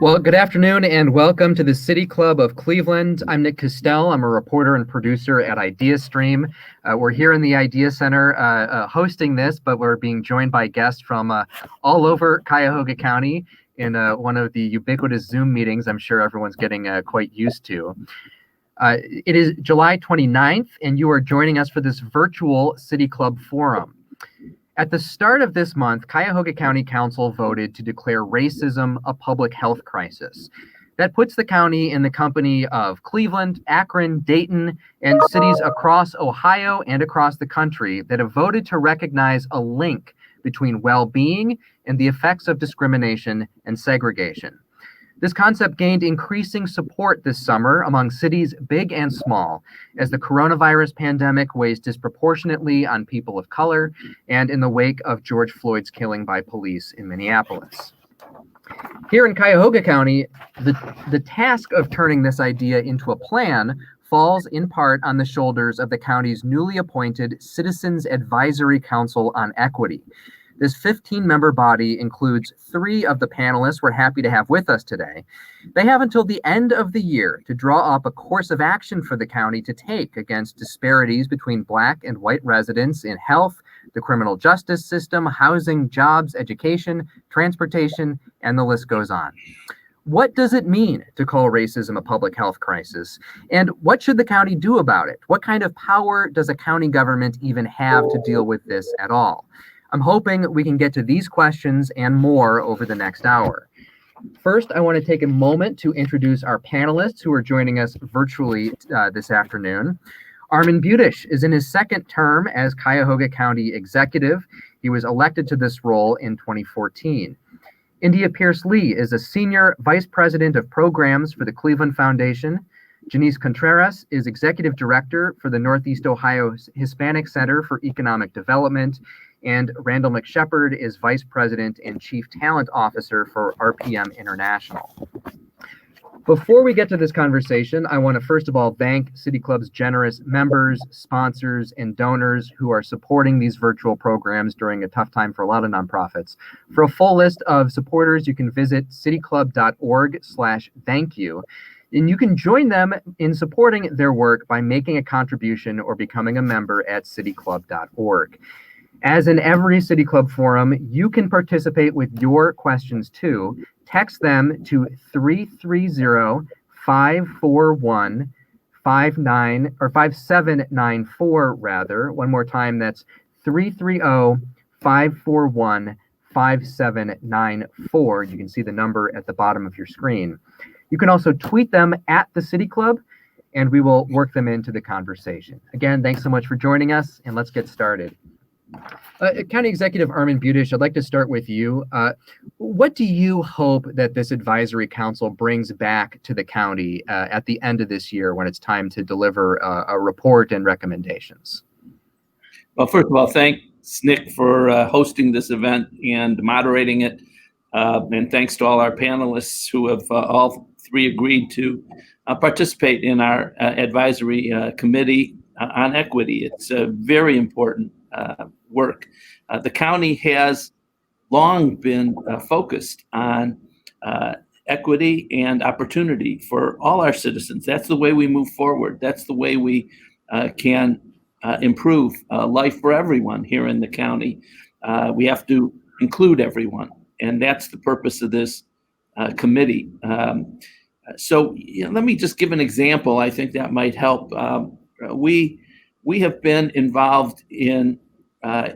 Well, good afternoon and welcome to the City Club of Cleveland. I'm Nick Costell. I'm a reporter and producer at IdeaStream. We're here in the Idea Center hosting this, but we're being joined by guests from all over Cuyahoga County in one of the ubiquitous Zoom meetings I'm sure everyone's getting quite used to. It is July 29th, and you are joining us for this virtual City Club Forum. At the start of this month, Cuyahoga County Council voted to declare racism a public health crisis. That puts the county in the company of Cleveland, Akron, Dayton, and cities across Ohio and across the country that have voted to recognize a link between well-being and the effects of discrimination and segregation. This concept gained increasing support this summer among cities big and small, as the coronavirus pandemic weighs disproportionately on people of color and in the wake of George Floyd's killing by police in Minneapolis. Here in Cuyahoga County, the task of turning this idea into a plan falls in part on the shoulders of the county's newly appointed Citizens Advisory Council on Equity. This 15-member body includes 3 of the panelists we're happy to have with us today. They have until the end of the year to draw up a course of action for the county to take against disparities between Black and white residents in health, the criminal justice system, housing, jobs, education, transportation, and the list goes on. What does it mean to call racism a public health crisis? And what should the county do about it? What kind of power does a county government even have to deal with this at all? I'm hoping we can get to these questions and more over the next hour. First, I want to take a moment to introduce our panelists who are joining us virtually this afternoon. Armond Budish is in his second term as Cuyahoga County Executive. He was elected to this role in 2014. India Pierce-Lee is a Senior Vice President of Programs for the Cleveland Foundation. Janice Contreras is Executive Director for the Northeast Ohio Hispanic Center for Economic Development. And Randall McShepard is Vice President and Chief Talent Officer for RPM International. Before we get to this conversation, I want to first of all thank City Club's generous members, sponsors, and donors who are supporting these virtual programs during a tough time for a lot of nonprofits. For a full list of supporters, you can visit cityclub.org/thank-you. And you can join them in supporting their work by making a contribution or becoming a member at cityclub.org. As in every City Club forum, you can participate with your questions too. Text them to 330-541-59 or 5794 rather. One more time, that's 330-541-5794. You can see the number at the bottom of your screen. You can also tweet them at the City Club, and we will work them into the conversation. Again, thanks so much for joining us, and let's get started. County Executive Armond Budish, I'd like to start with you. What do you hope that this advisory council brings back to the county at the end of this year when it's time to deliver a report and recommendations? Well, first of all, thanks, Nick, for hosting this event and moderating it. And thanks to all our panelists who have all 3 agreed to participate in our advisory committee on equity. It's a very important work. The county has long been focused on equity and opportunity for all our citizens. That's the way we move forward. That's the way we can improve life for everyone here in the county. We have to include everyone, and that's the purpose of this committee. So let me just give an example. I think that might help. We have been involved in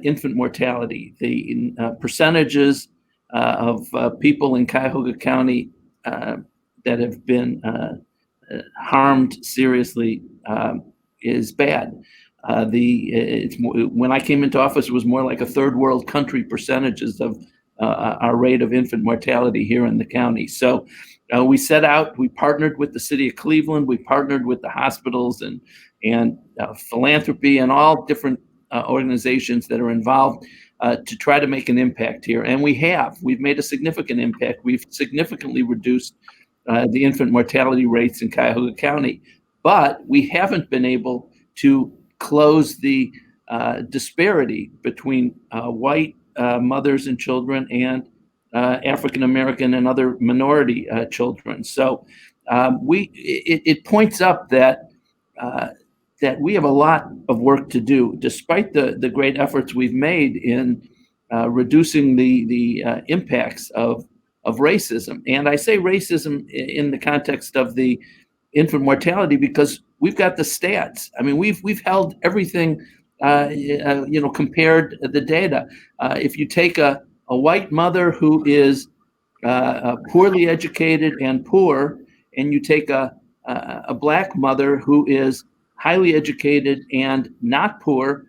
infant mortality. The percentages of people in Cuyahoga County that have been harmed seriously is bad. When I came into office, it was more like a third world country percentages of our rate of infant mortality here in the county. So we set out, we partnered with the city of Cleveland, we partnered with the hospitals and philanthropy and all different organizations that are involved to try to make an impact here. And we've made a significant impact. We've significantly reduced the infant mortality rates in Cuyahoga County, but we haven't been able to close the disparity between white mothers and children and African American and other minority children. So it points up that we have a lot of work to do, despite the great efforts we've made in reducing the impacts of racism. And I say racism in the context of the infant mortality because we've got the stats. I mean, we've held everything, compared the data. If you take a white mother who is poorly educated and poor, and you take a black mother who is highly educated and not poor,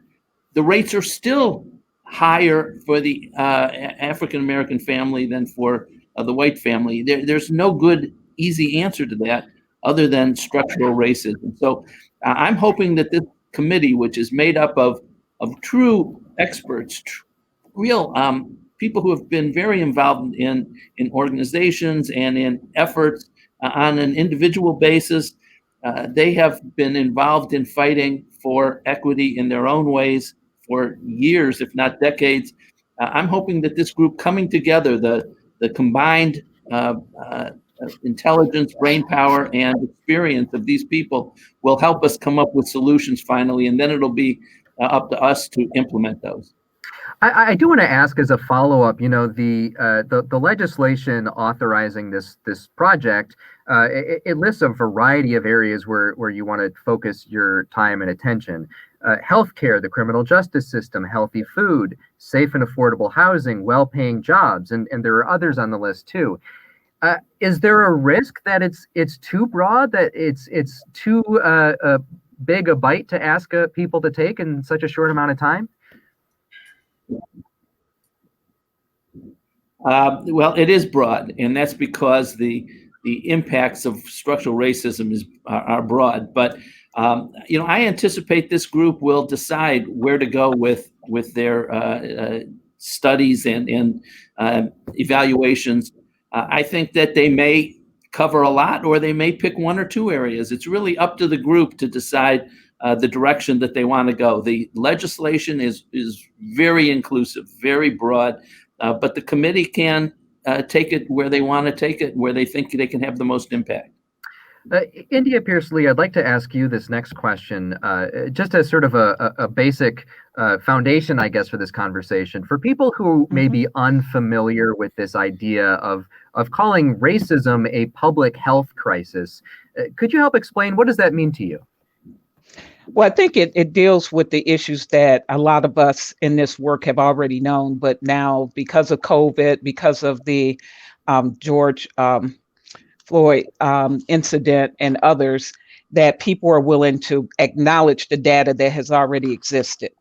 the rates are still higher for the African American family than for the white family. There's no good, easy answer to that other than structural racism. So I'm hoping that this committee, which is made up of true experts, real people who have been very involved in organizations and in efforts on an individual basis, they have been involved in fighting for equity in their own ways for years, if not decades. I'm hoping that this group coming together, the combined intelligence, brain power, and experience of these people will help us come up with solutions finally, and then it'll be up to us to implement those. I do want to ask as a follow-up, the legislation authorizing this project, it lists a variety of areas where you want to focus your time and attention. Healthcare, the criminal justice system, healthy food, safe and affordable housing, well-paying jobs, and there are others on the list too. Is there a risk that it's too broad, that it's too big a bite to ask people to take in such a short amount of time? Well, it is broad, and that's because the impacts of structural racism are broad. But I anticipate this group will decide where to go with their studies and evaluations. I think that they may cover a lot, or they may pick one or two areas. It's really up to the group to decide the direction that they want to go. The legislation is very inclusive, very broad, but the committee can take it where they want to take it, where they think they can have the most impact. India Pearsley, I'd like to ask you this next question, just as sort of a basic foundation, I guess, for this conversation. For people who may be unfamiliar with this idea of calling racism a public health crisis, could you help explain what does that mean to you? Well, I think it deals with the issues that a lot of us in this work have already known, but now because of COVID, because of the George Floyd incident and others, that people are willing to acknowledge the data that has already existed,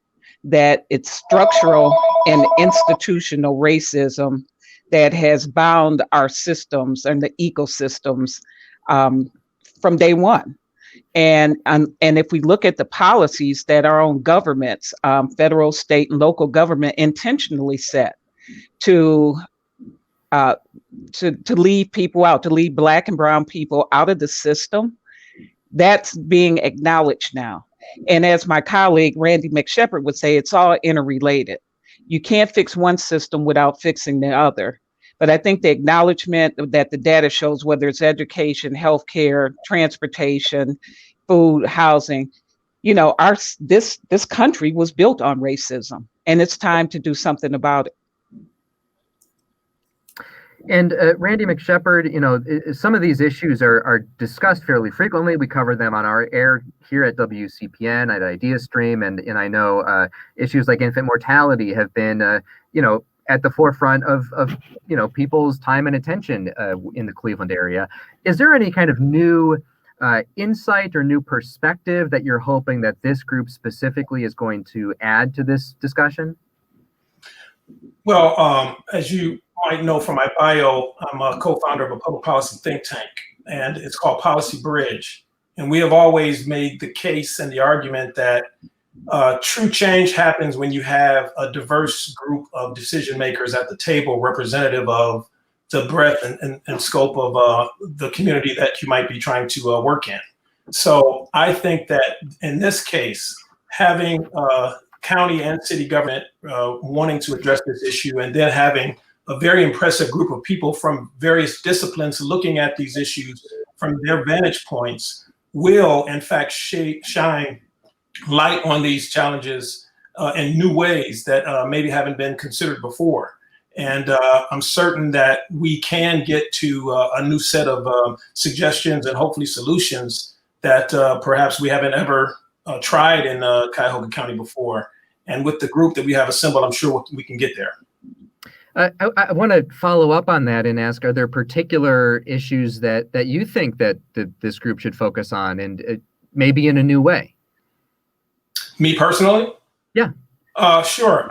that it's structural and institutional racism that has bound our systems and the ecosystems from day one. And if we look at the policies that our own governments, federal, state, and local government intentionally set to leave people out, to leave Black and brown people out of the system, that's being acknowledged now. And as my colleague Randy McShepard would say, it's all interrelated. You can't fix one system without fixing the other. But I think the acknowledgement that the data shows, whether it's education, healthcare, transportation, food, housing, this country was built on racism, and it's time to do something about it. And Randy McShepard, some of these issues are discussed fairly frequently. We cover them on our air here at WCPN, at IdeaStream, and I know issues like infant mortality have been, at the forefront of people's time and attention in the Cleveland area. Is there any kind of new insight or new perspective that you're hoping that this group specifically is going to add to this discussion? Well, as you might know from my bio, I'm a co-founder of a public policy think tank, and it's called Policy Bridge. And we have always made the case and the argument that true change happens when you have a diverse group of decision makers at the table, representative of the breadth and scope of the community that you might be trying to work in. So I think that in this case, having county and city government wanting to address this issue, and then having a very impressive group of people from various disciplines looking at these issues from their vantage points will, in fact, shine light on these challenges in new ways that maybe haven't been considered before. And I'm certain that we can get to a new set of suggestions and hopefully solutions that perhaps we haven't ever tried in Cuyahoga County before. And with the group that we have assembled, I'm sure we can get there. I want to follow up on that and ask, are there particular issues that you think that this group should focus on, and maybe in a new way? Me personally? Yeah. Sure.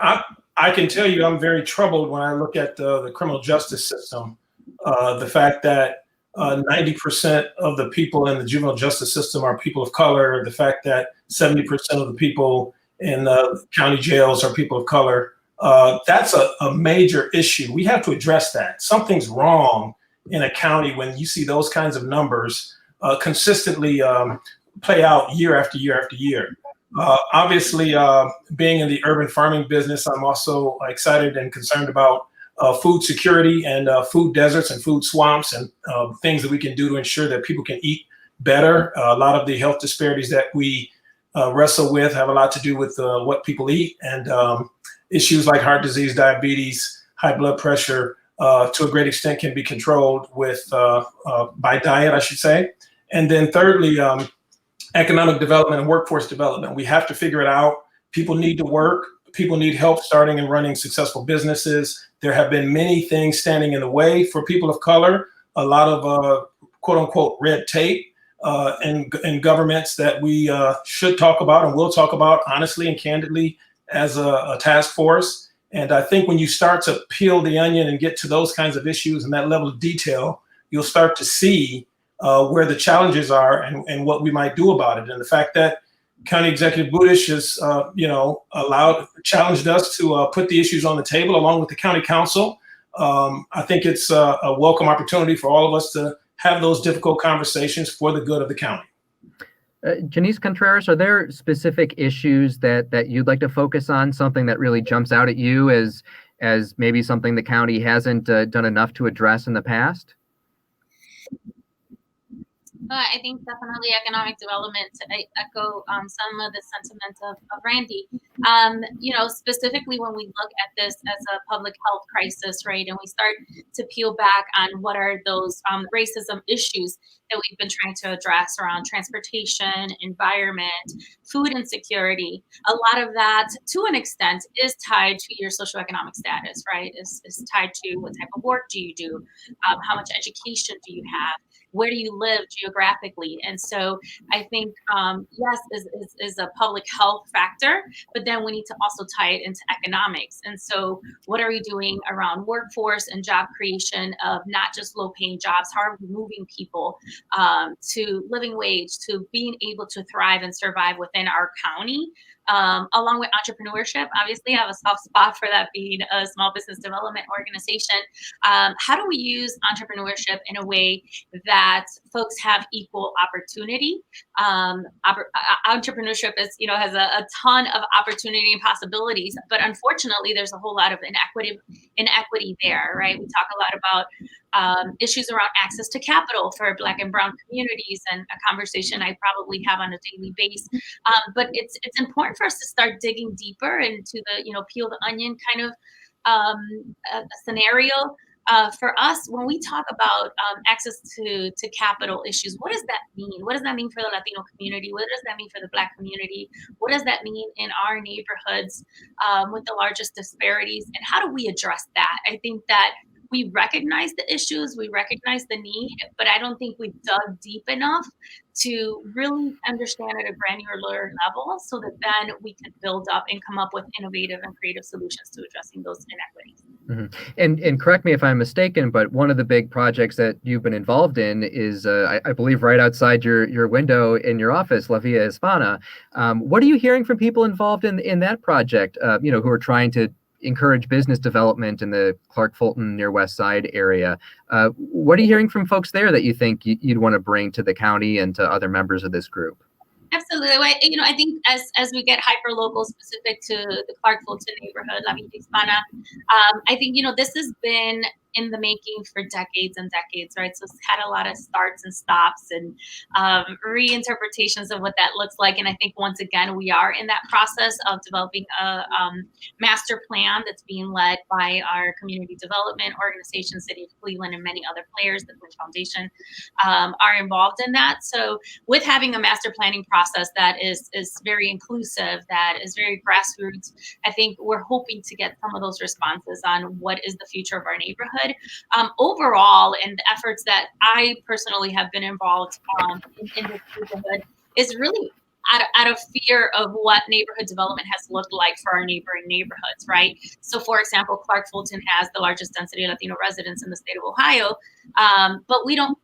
I can tell you I'm very troubled when I look at the criminal justice system. The fact that 90% of the people in the juvenile justice system are people of color, the fact that 70% of the people in county jails are people of color, that's a major issue. We have to address that. Something's wrong in a county when you see those kinds of numbers consistently play out year after year after year. Obviously, being in the urban farming business, I'm also excited and concerned about food security and food deserts and food swamps and things that we can do to ensure that people can eat better. A lot of the health disparities that we wrestle with have a lot to do with what people eat, and issues like heart disease, diabetes, high blood pressure, to a great extent can be controlled with by diet, I should say. And then thirdly, economic development and workforce development. We have to figure it out. People need to work. People need help starting and running successful businesses. There have been many things standing in the way for people of color, a lot of quote unquote red tape in governments that we should talk about and will talk about honestly and candidly as a task force. And I think when you start to peel the onion and get to those kinds of issues and that level of detail, you'll start to see where the challenges are and what we might do about it. And the fact that County Executive Budish has, challenged us to put the issues on the table along with the County Council. I think it's a welcome opportunity for all of us to have those difficult conversations for the good of the county. Janice Contreras, are there specific issues that you'd like to focus on, something that really jumps out at you as maybe something the county hasn't done enough to address in the past? I think definitely economic development. I echo some of the sentiments of Randy. Specifically when we look at this as a public health crisis, right, and we start to peel back on what are those racism issues that we've been trying to address around transportation, environment, food insecurity. A lot of that, to an extent, is tied to your socioeconomic status, right? Is tied to what type of work do you do, how much education do you have, where do you live geographically? And so I think, yes, is a public health factor, but then we need to also tie it into economics. And so what are we doing around workforce and job creation of not just low paying jobs? How are we moving people to living wage, to being able to thrive and survive within our county? Along with entrepreneurship, obviously I have a soft spot for that being a small business development organization. How do we use entrepreneurship in a way that folks have equal opportunity? Entrepreneurship is, has a ton of opportunity and possibilities, but unfortunately there's a whole lot of inequity there, right? We talk a lot about issues around access to capital for Black and Brown communities, and a conversation I probably have on a daily basis. But it's important for us to start digging deeper into the, peel the onion kind of a scenario. For us, when we talk about access to capital issues, what does that mean? What does that mean for the Latino community? What does that mean for the Black community? What does that mean in our neighborhoods with the largest disparities? And how do we address that? I think that we recognize the issues, we recognize the need, but I don't think we've dug deep enough to really understand at a granular level so that then we can build up and come up with innovative and creative solutions to addressing those inequities. Mm-hmm. And correct me if I'm mistaken, but one of the big projects that you've been involved in is, I believe, right outside your window in your office, La Via Espana. What are you hearing from people involved in that project, who are trying to encourage business development in the Clark Fulton near West Side area? What are you hearing from folks there that you think you'd want to bring to the county and to other members of this group? Absolutely. I think as we get hyper local specific to the Clark Fulton neighborhood, La Via Espana, I think, this has been in the making for decades and decades, right? So it's had a lot of starts and stops and reinterpretations of what that looks like. And I think once again, we are in that process of developing a master plan that's being led by our community development organization, City of Cleveland, and many other players, the Bush Foundation, are involved in that. So with having a master planning process that is very inclusive, that is very grassroots, I think we're hoping to get some of those responses on what is the future of our neighborhood. Overall, and the efforts that I personally have been involved in this neighborhood is really out of fear of what neighborhood development has looked like for our neighboring neighborhoods, right? So, for example, Clark Fulton has the largest density of Latino residents in the state of Ohio, but we don't.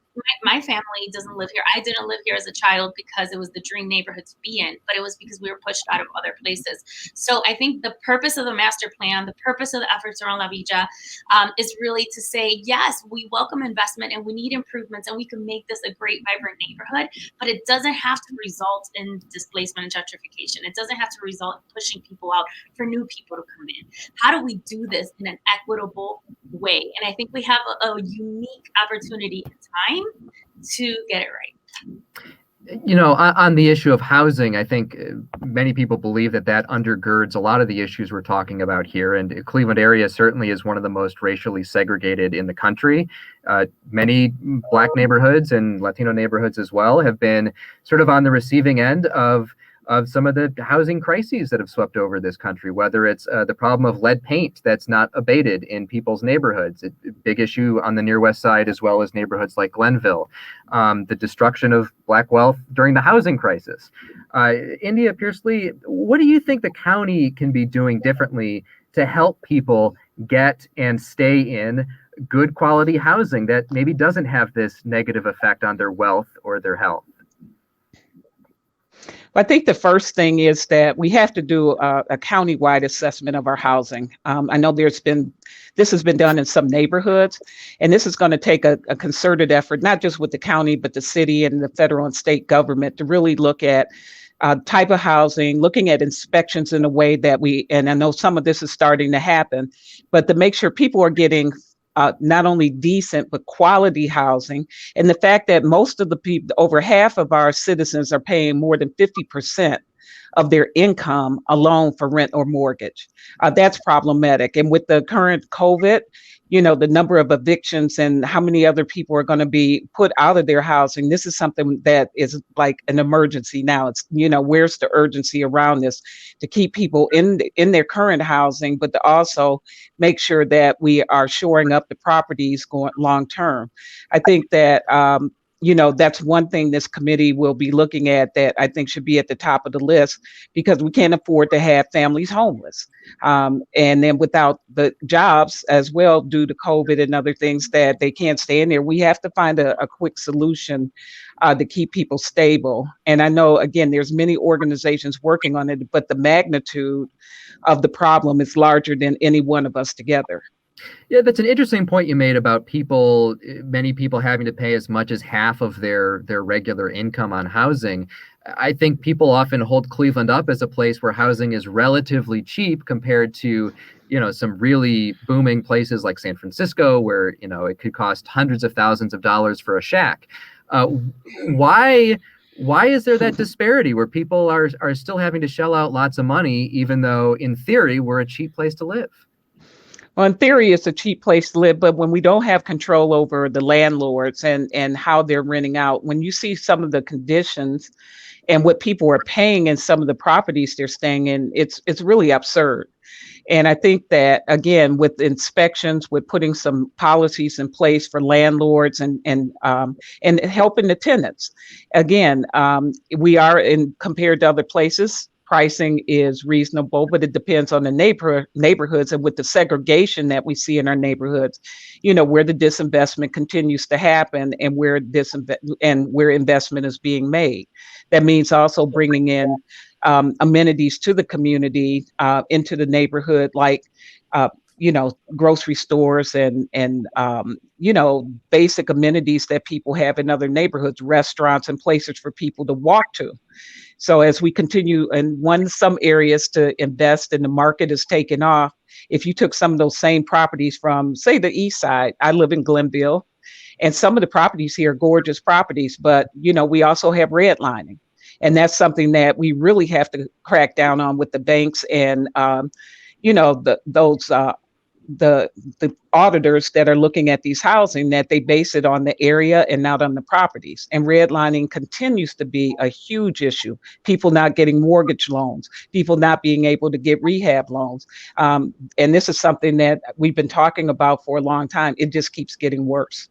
My family doesn't live here. I didn't live here as a child because it was the dream neighborhood to be in, but it was because we were pushed out of other places. So I think the purpose of the master plan, the purpose of the efforts around La Villa, is really to say, yes, we welcome investment and we need improvements and we can make this a great, vibrant neighborhood, but it doesn't have to result in displacement and gentrification. It doesn't have to result in pushing people out for new people to come in. How do we do this in an equitable way? And I think we have a unique opportunity and time to get it right. On the issue of housing, I think many people believe that undergirds a lot of the issues we're talking about here. And Cleveland area certainly is one of the most racially segregated in the country. Many Black neighborhoods and Latino neighborhoods as well have been sort of on the receiving end of some of the housing crises that have swept over this country, whether it's the problem of lead paint that's not abated in people's neighborhoods, a big issue on the near west side, as well as neighborhoods like Glenville, the destruction of Black wealth during the housing crisis. India Pearsley, what do you think the county can be doing differently to help people get and stay in good quality housing that maybe doesn't have this negative effect on their wealth or their health? I think the first thing is that we have to do a countywide assessment of our housing. I know this has been done in some neighborhoods, and this is going to take a concerted effort, not just with the county, but the city and the federal and state government to really look at type of housing, looking at inspections in a way that and I know some of this is starting to happen, but to make sure people are getting not only decent, but quality housing. And the fact that most of the people, over half of our citizens are paying more than 50% of their income alone for rent or mortgage. That's problematic. And with the current COVID, the number of evictions and how many other people are going to be put out of their housing, this is something that is like an emergency now. It's, where's the urgency around this to keep people in their current housing, but to also make sure that we are shoring up the properties going long term. I think that, that's one thing this committee will be looking at that I think should be at the top of the list, because we can't afford to have families homeless. And then without the jobs as well, due to COVID and other things, that they can't stay in there. We have to find a quick solution to keep people stable. And I know, again, there's many organizations working on it, but the magnitude of the problem is larger than any one of us together. Yeah, that's an interesting point you made about many people having to pay as much as half of their regular income on housing. I think people often hold Cleveland up as a place where housing is relatively cheap compared to, some really booming places like San Francisco, where, it could cost hundreds of thousands of dollars for a shack. Why is there that disparity where people are still having to shell out lots of money, even though in theory we're a cheap place to live? Well, in theory, it's a cheap place to live, but when we don't have control over the landlords and how they're renting out, when you see some of the conditions and what people are paying in some of the properties they're staying in, it's really absurd. And I think that, again, with inspections, with putting some policies in place for landlords and helping the tenants, again, we are compared to other places, pricing is reasonable, but it depends on the neighborhoods, and with the segregation that we see in our neighborhoods, where the disinvestment continues to happen and where investment is being made. That means also bringing in amenities to the community, into the neighborhood, like grocery stores and basic amenities that people have in other neighborhoods, restaurants and places for people to walk to. So as we continue in some areas to invest and the market is taking off, if you took some of those same properties from, say, the east side, I live in Glenville, and some of the properties here are gorgeous properties, but we also have redlining. And that's something that we really have to crack down on with the banks and the auditors that are looking at these housing, that they base it on the area and not on the properties. And redlining continues to be a huge issue. People not getting mortgage loans, people not being able to get rehab loans. And this is something that we've been talking about for a long time. It just keeps getting worse.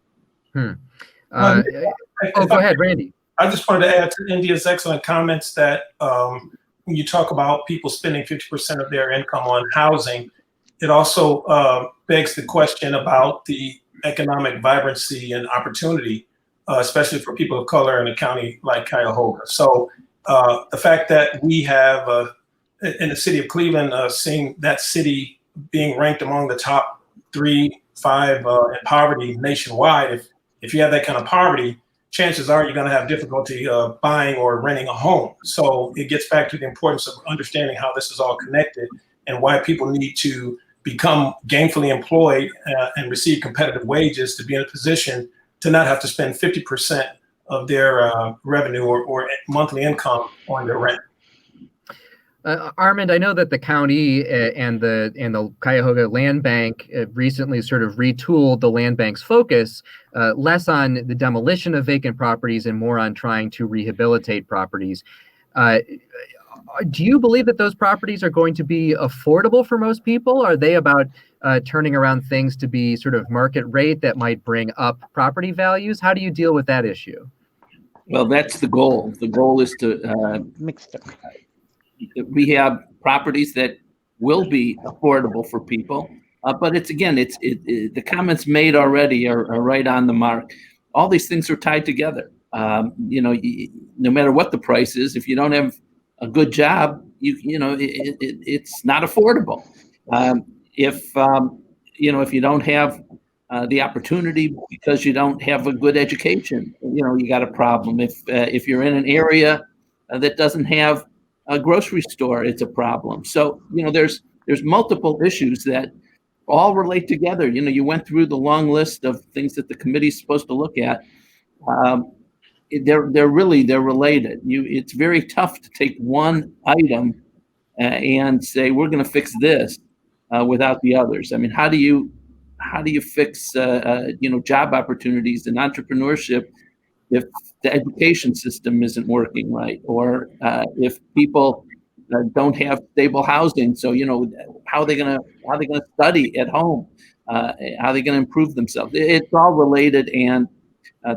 Go ahead, Randy. I just wanted to add to India's excellent comments that when you talk about people spending 50% of their income on housing, it also begs the question about the economic vibrancy and opportunity, especially for people of color in a county like Cuyahoga. So the fact that we have in the city of Cleveland, seeing that city being ranked among the top 3-5 in poverty nationwide, if you have that kind of poverty, chances are you're going to have difficulty buying or renting a home. So it gets back to the importance of understanding how this is all connected and why people need to become gainfully employed and receive competitive wages to be in a position to not have to spend 50% of their revenue or monthly income on their rent. Armond, I know that the county and the Cuyahoga Land Bank recently sort of retooled the land bank's focus less on the demolition of vacant properties and more on trying to rehabilitate properties. Do you believe that those properties are going to be affordable for most people? Are they about turning around things to be sort of market rate that might bring up property values? How do you deal with that issue? Well, that's the goal. The goal is to we have properties that will be affordable for people, but the comments made already are right on the mark. All these things are tied together. No matter what the price is, if you don't have a good job, it's not affordable. If you don't have the opportunity because you don't have a good education, you got a problem. If you're in an area that doesn't have a grocery store, it's a problem. So there's multiple issues that all relate together. You went through the long list of things that the committee's supposed to look at. They're related. It's very tough to take one item and say we're going to fix this without the others. I mean, how do you fix job opportunities and entrepreneurship if the education system isn't working right, or if people don't have stable housing? So how are they going to study at home? How are they going to improve themselves? It's all related, and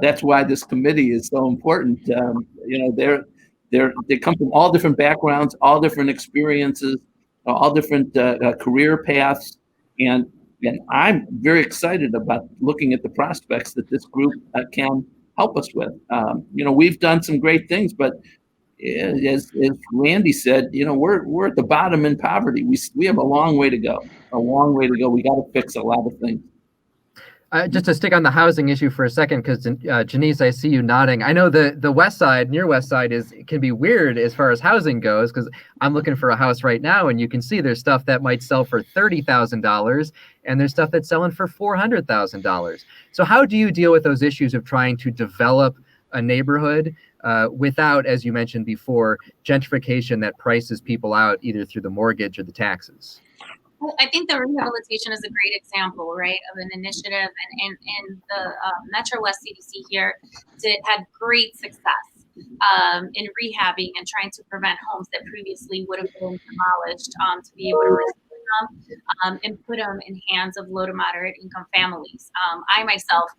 that's why this committee is so important. They come from all different backgrounds, all different experiences, all different career paths, and I'm very excited about looking at the prospects that this group can help us with. We've done some great things, but as Randy said, we're at the bottom in poverty. We have a long way to go. We got to fix a lot of things. Just to stick on the housing issue for a second, because Janice, I see you nodding. I know the west side, near west side, can be weird as far as housing goes, because I'm looking for a house right now, and you can see there's stuff that might sell for $30,000, and there's stuff that's selling for $400,000. So how do you deal with those issues of trying to develop a neighborhood without, as you mentioned before, gentrification that prices people out either through the mortgage or the taxes? I think the rehabilitation is a great example, right, of an initiative, and the Metro West CDC here had great success in rehabbing and trying to prevent homes that previously would have been demolished to be able to restore them and put them in hands of low to moderate income families. I myself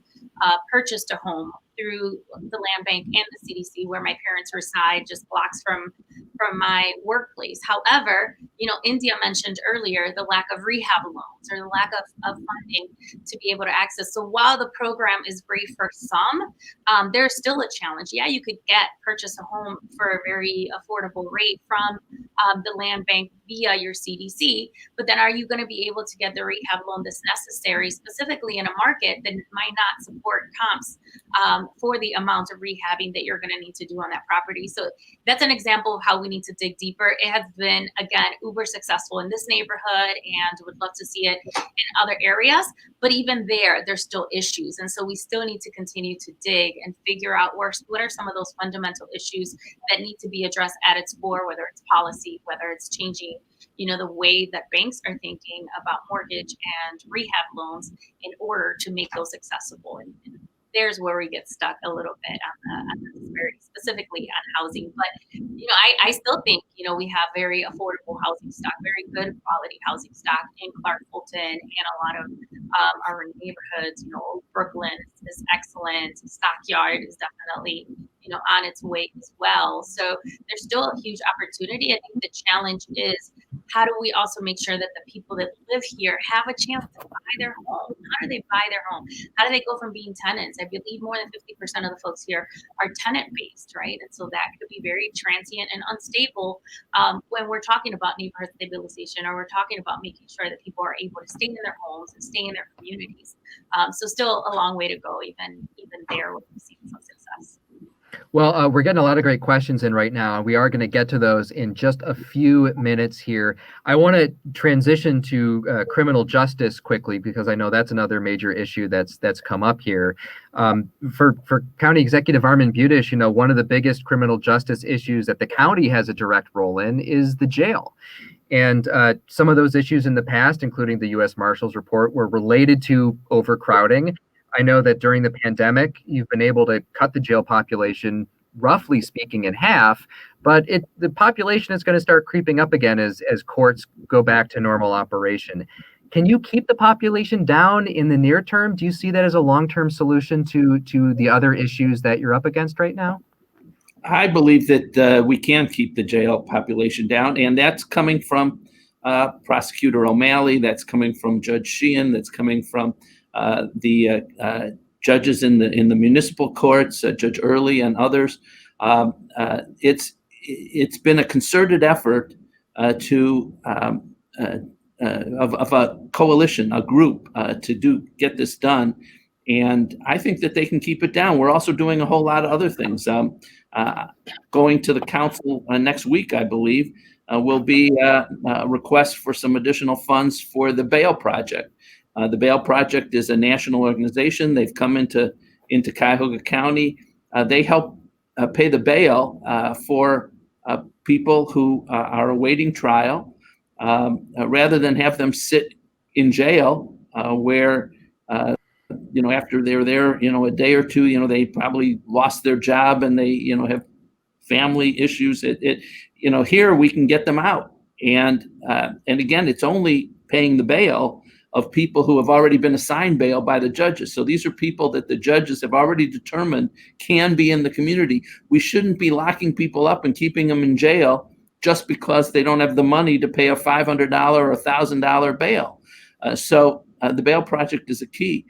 purchased a home through the land bank and the CDC, where my parents reside, just blocks from my workplace. However, India mentioned earlier the lack of rehab loans or the lack of funding to be able to access. So while the program is great for some, there's still a challenge. Yeah, you could purchase a home for a very affordable rate from the land bank via your CDC, but then are you going to be able to get the rehab loan that's necessary, specifically in a market that might not support comps for the amount of rehabbing that you're going to need to do on that property? So that's an example of how we need to dig deeper. It has been, again, uber successful in this neighborhood and would love to see it in other areas, but even there's still issues. And so we still need to continue to dig and figure out what are some of those fundamental issues that need to be addressed at its core, whether it's policy, whether it's changing the way that banks are thinking about mortgage and rehab loans in order to make those accessible. And there's where we get stuck a little bit on the disparity, specifically on housing. But I still think we have very affordable housing stock, very good quality housing stock in Clark Fulton and a lot of our neighborhoods. Brooklyn is excellent. Stockyard is definitely on its way as well. So there's still a huge opportunity. I think the challenge is, how do we also make sure that the people that live here have a chance to buy their home? How do they buy their home? How do they go from being tenants? I believe more than 50% of the folks here are tenant-based, right? And so that could be very transient and unstable when we're talking about neighborhood stabilization, or we're talking about making sure that people are able to stay in their homes and stay in their communities. So still a long way to go, even there, where we've seen some success. Well, we're getting a lot of great questions in right now. We are going to get to those in just a few minutes here. I want to transition to criminal justice quickly, because I know that's another major issue that's come up here. For County Executive Armond Budish, one of the biggest criminal justice issues that the county has a direct role in is the jail. And some of those issues in the past, including the U.S. Marshal's report, were related to overcrowding. I know that during the pandemic, you've been able to cut the jail population, roughly speaking, in half, but the population is going to start creeping up again as courts go back to normal operation. Can you keep the population down in the near term? Do you see that as a long-term solution to the other issues that you're up against right now? I believe that we can keep the jail population down, and that's coming from Prosecutor O'Malley, that's coming from Judge Sheehan, that's coming from the judges in the municipal courts, Judge Early and others. It's been a concerted effort of a coalition, a group, to get this done. And I think that they can keep it down. We're also doing a whole lot of other things. Going to the council next week, I believe, will be a request for some additional funds for the bail project. The Bail Project is a national organization. They've come into Cuyahoga County. They help pay the bail for people who are awaiting trial, rather than have them sit in jail where, after they're there, a day or two, they probably lost their job and they, have family issues. Here we can get them out. And again, it's only paying the bail of people who have already been assigned bail by the judges. So these are people that the judges have already determined can be in the community. We shouldn't be locking people up and keeping them in jail just because they don't have the money to pay a $500 or $1,000 bail. So the Bail Project is a key.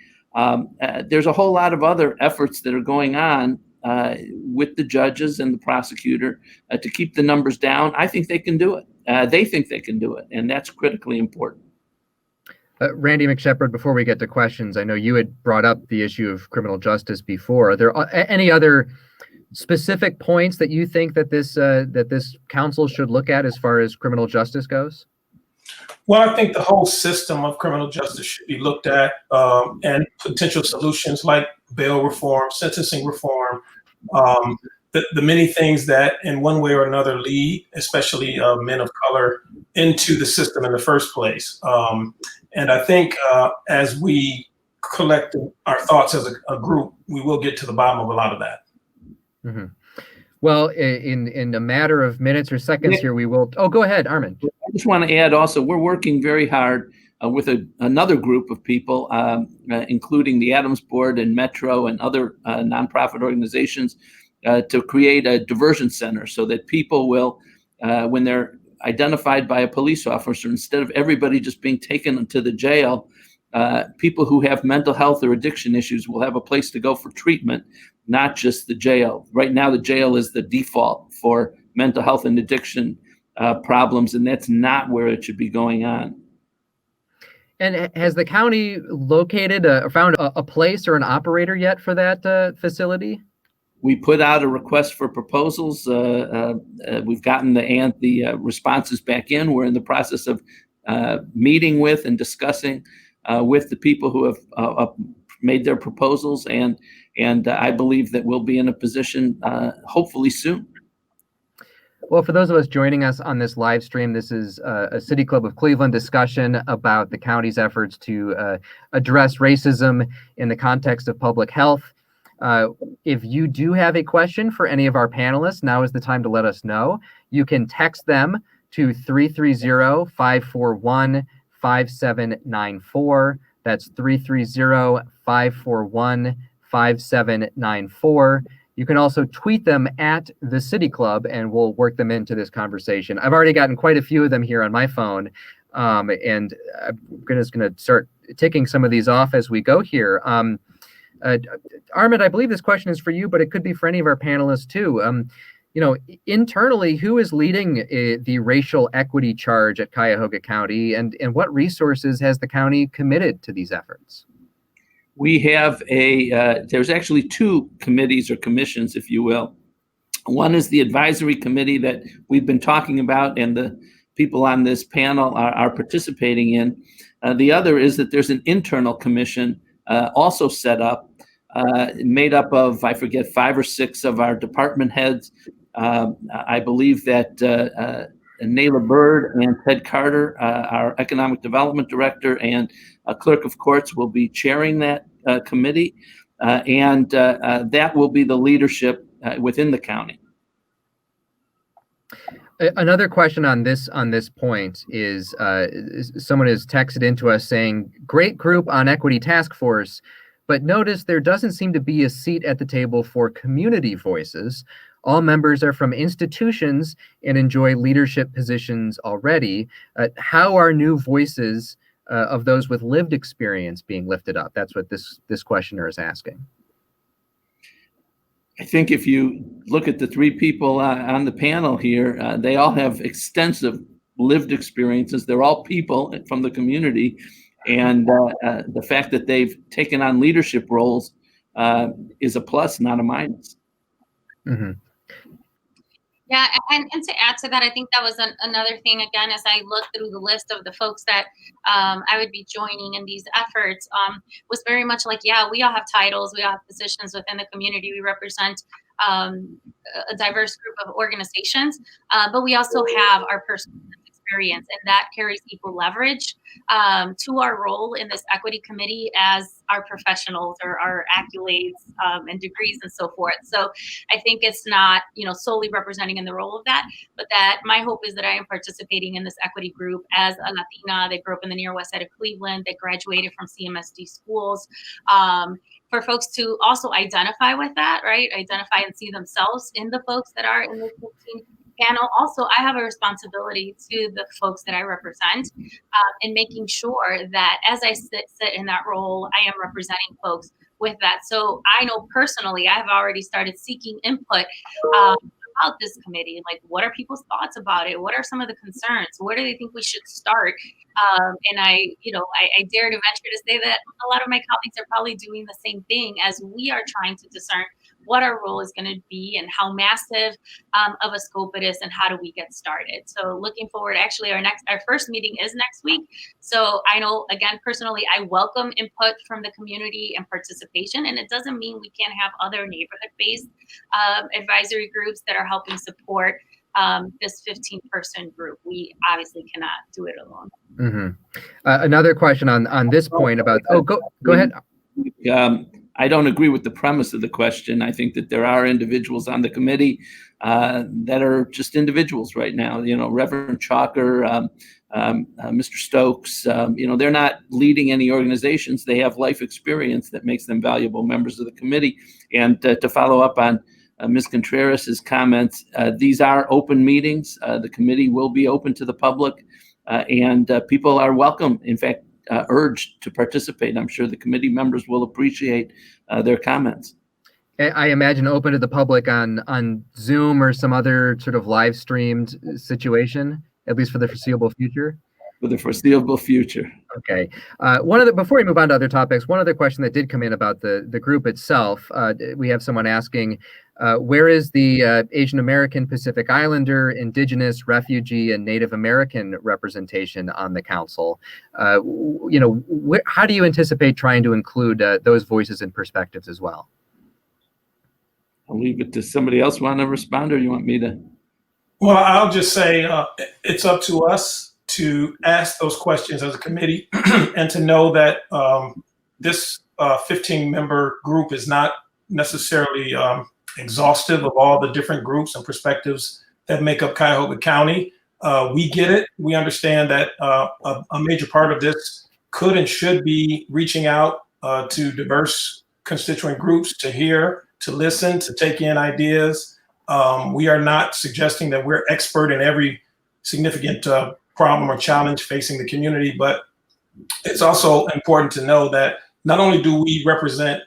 There's a whole lot of other efforts that are going on with the judges and the prosecutor to keep the numbers down. I think they can do it. They think they can do it, and that's critically important. Randy McShepard, before we get to questions, I know you had brought up the issue of criminal justice before. Are there any other specific points that you think that this council should look at as far as criminal justice goes? Well, I think the whole system of criminal justice should be looked at, and potential solutions like bail reform, sentencing reform, the many things that in one way or another lead, especially men of color, into the system in the first place. And I think as we collect our thoughts as a group, we will get to the bottom of a lot of that. Mm-hmm. Well, in a matter of minutes or seconds here, we will. Oh, go ahead, Armond. I just want to add also, we're working very hard with another group of people, including the Adams Board and Metro and other nonprofit organizations, to create a diversion center so that people will, when they're identified by a police officer, instead of everybody just being taken to the jail, people who have mental health or addiction issues will have a place to go for treatment, not just the jail. Right now, the jail is the default for mental health and addiction problems, and that's not where it should be going on. And has the county located or found a place or an operator yet for that facility? We put out a request for proposals. We've gotten the responses back in. We're in the process of meeting with and discussing with the people who have made their proposals, and I believe that we'll be in a position hopefully soon. Well, for those of us joining us on this live stream, this is a City Club of Cleveland discussion about the county's efforts to address racism in the context of public health. If you do have a question for any of our panelists, now is the time to let us know. You can text them to 330-541-5794. That's 330-541-5794. You can also tweet them at the City Club, and we'll work them into this conversation. I've already gotten quite a few of them here on my phone, and I'm just going to start ticking some of these off as we go here. Armond, I believe this question is for you, but it could be for any of our panelists too. Internally, who is leading the racial equity charge at Cuyahoga County, and what resources has the county committed to these efforts? We have there's actually two committees or commissions, if you will. One is the advisory committee that we've been talking about and the people on this panel are participating in. The other is that there's an internal commission also set up, made up of, I forget, 5 or 6 of our department heads. I believe that Nayla Bird and Ted Carter, our economic development director and clerk of courts, will be chairing that committee, and that will be the leadership within the county. Another question on this point is someone has texted into us saying, "Great group on equity task force, but notice there doesn't seem to be a seat at the table for community voices. All members are from institutions and enjoy leadership positions already. How are new voices of those with lived experience being lifted up?" That's what this questioner is asking. I think if you look at the 3 people on the panel here, they all have extensive lived experiences. They're all people from the community. And the fact that they've taken on leadership roles is a plus, not a minus. Mm-hmm. Yeah, and to add to that, I think that was another thing, again, as I looked through the list of the folks that I would be joining in these efforts, was very much like, yeah, we all have titles, we all have positions within the community, we represent a diverse group of organizations, but we also have our personal experience, and that carries equal leverage to our role in this equity committee as our professionals or our accolades and degrees and so forth. So I think it's not, solely representing in the role of that, but that my hope is that I am participating in this equity group as a Latina that grew up in the near west side of Cleveland, that graduated from CMSD schools, for folks to also identify with that, right? Identify and see themselves in the folks that are in this 15 panel. Also, I have a responsibility to the folks that I represent in making sure that as I sit in that role, I am representing folks with that. So I know personally, I have already started seeking input about this committee. Like, what are people's thoughts about it? What are some of the concerns? Where do they think we should start? And I dare to venture to say that a lot of my colleagues are probably doing the same thing as we are trying to discern what our role is going to be and how massive of a scope it is and how do we get started. So looking forward, actually our first meeting is next week. So I know, again, personally, I welcome input from the community and participation, and it doesn't mean we can't have other neighborhood-based advisory groups that are helping support this 15-person group. We obviously cannot do it alone. Mm-hmm. Another question on this point about, go ahead. I don't agree with the premise of the question. I think that there are individuals on the committee that are just individuals right now. Reverend Chalker, Mr. Stokes. They're not leading any organizations. They have life experience that makes them valuable members of the committee. And to follow up on Ms. Contreras' comments, these are open meetings. The committee will be open to the public, and people are welcome, in fact, urged to participate. I'm sure the committee members will appreciate their comments. I imagine open to the public on Zoom or some other sort of live streamed situation, at least for the foreseeable future. For the foreseeable future. Okay. Before we move on to other topics, one other question that did come in about the group itself. We have someone asking, where is the Asian American, Pacific Islander, Indigenous, Refugee, and Native American representation on the council? How do you anticipate trying to include those voices and perspectives as well? I'll leave it to somebody else. Want to respond, or you want me to? Well, I'll just say it's up to us to ask those questions as a committee and to know that this 15-member group is not necessarily exhaustive of all the different groups and perspectives that make up Cuyahoga County. We get it. We understand that a major part of this could and should be reaching out to diverse constituent groups to hear, to listen, to take in ideas. We are not suggesting that we're expert in every significant problem or challenge facing the community, but it's also important to know that not only do we represent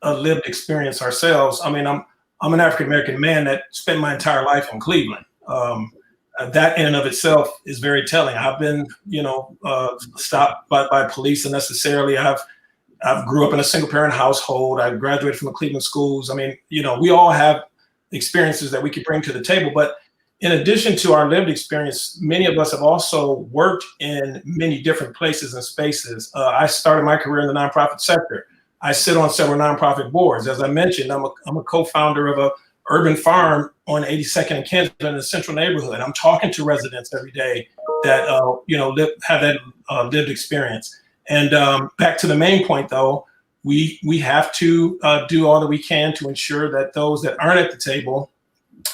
a lived experience ourselves. I mean, I'm an African-American man that spent my entire life in Cleveland. That in and of itself is very telling. I've been, stopped by police unnecessarily. I've grew up in a single parent household. I graduated from the Cleveland schools. I mean, we all have experiences that we could bring to the table, but in addition to our lived experience, many of us have also worked in many different places and spaces. I started my career in the nonprofit sector. I sit on several nonprofit boards. As I mentioned, I'm a co-founder of a urban farm on 82nd and Kensington in the central neighborhood. I'm talking to residents every day that have that lived experience. And back to the main point, though, we have to do all that we can to ensure that those that aren't at the table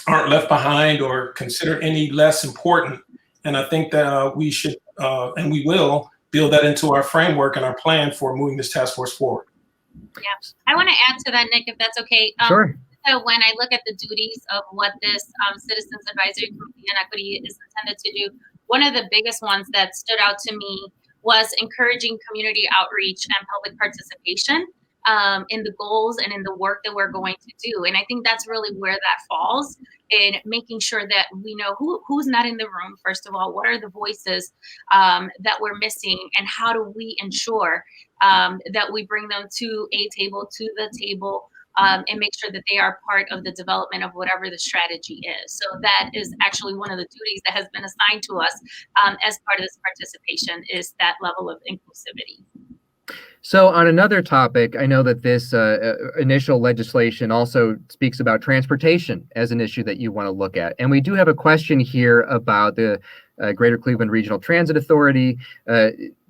aren't left behind or considered any less important. And I think that we should and we will build that into our framework and our plan for moving this task force forward. Yeah, I want to add to that, Nick, if that's okay. Sure. So when I look at the duties of what this Citizens Advisory Committee Inequity is intended to do, one of the biggest ones that stood out to me was encouraging community outreach and public participation in the goals and in the work that we're going to do. And I think that's really where that falls, in making sure that we know who's not in the room, first of all, what are the voices that we're missing, and how do we ensure that we bring them to the table, and make sure that they are part of the development of whatever the strategy is. So that is actually one of the duties that has been assigned to us as part of this participation, is that level of inclusivity. So on another topic, I know that this initial legislation also speaks about transportation as an issue that you want to look at. And we do have a question here about the Greater Cleveland Regional Transit Authority,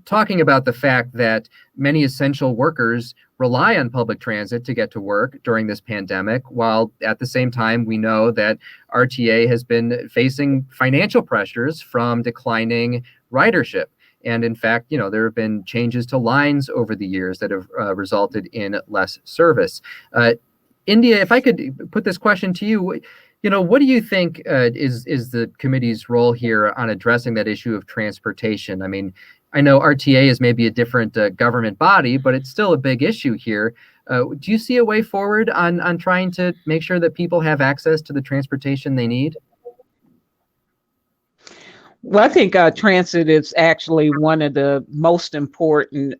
talking about the fact that many essential workers rely on public transit to get to work during this pandemic, while at the same time, we know that RTA has been facing financial pressures from declining ridership. And in fact, there have been changes to lines over the years that have resulted in less service. India, if I could put this question to you, what do you think is the committee's role here on addressing that issue of transportation? I mean, I know RTA is maybe a different government body, but it's still a big issue here. Do you see a way forward on trying to make sure that people have access to the transportation they need? Well, I think transit is actually one of the most important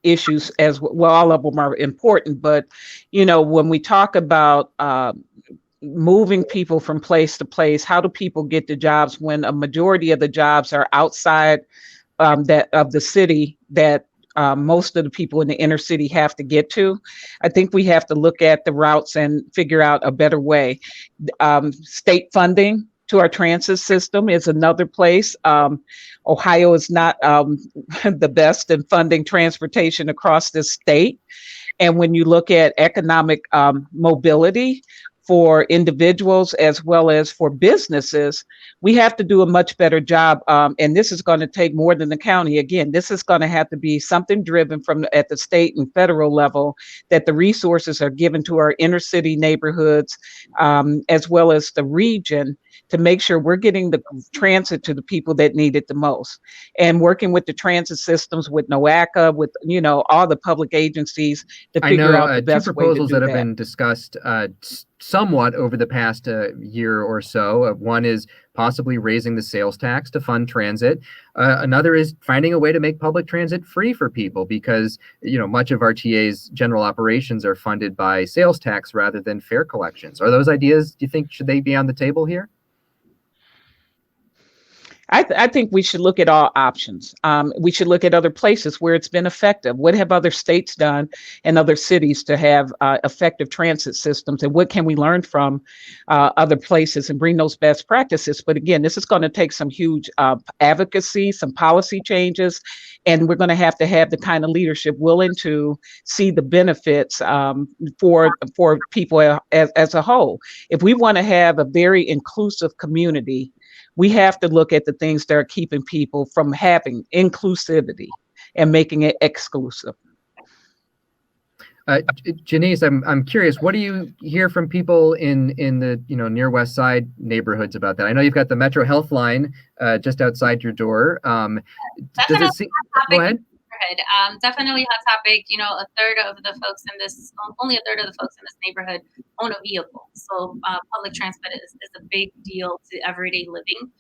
issues as well. All of them are important, but when we talk about moving people from place to place, how do people get to jobs when a majority of the jobs are outside that of the city that most of the people in the inner city have to get to? I think we have to look at the routes and figure out a better way. State funding to our transit system is another place. Ohio is not the best in funding transportation across the state. And when you look at economic mobility, for individuals as well as for businesses, we have to do a much better job. And this is going to take more than the county. Again, this is going to have to be something driven from at the state and federal level, that the resources are given to our inner city neighborhoods, as well as the region, to make sure we're getting the transit to the people that need it the most. And working with the transit systems, with NOACA, with, all the public agencies to figure out the best two way to proposals do that have been discussed somewhat over the past year or so. One is possibly raising the sales tax to fund transit. Another is finding a way to make public transit free for people, because much of RTA's general operations are funded by sales tax rather than fare collections. Are those ideas, do you think, should they be on the table here? I think we should look at all options. We should look at other places where it's been effective. What have other states done and other cities to have effective transit systems? And what can we learn from other places and bring those best practices? But again, this is going to take some huge advocacy, some policy changes, and we're going to have the kind of leadership willing to see the benefits for people as a whole. If we want to have a very inclusive community, we have to look at the things that are keeping people from having inclusivity and making it exclusive. Janice, I'm curious, what do you hear from people in the near West Side neighborhoods about that? I know you've got the Metro Health line just outside your door. Does it seem? Go ahead. Definitely hot topic. Only a third of the folks in this neighborhood own a vehicle. So public transport is a big deal to everyday living.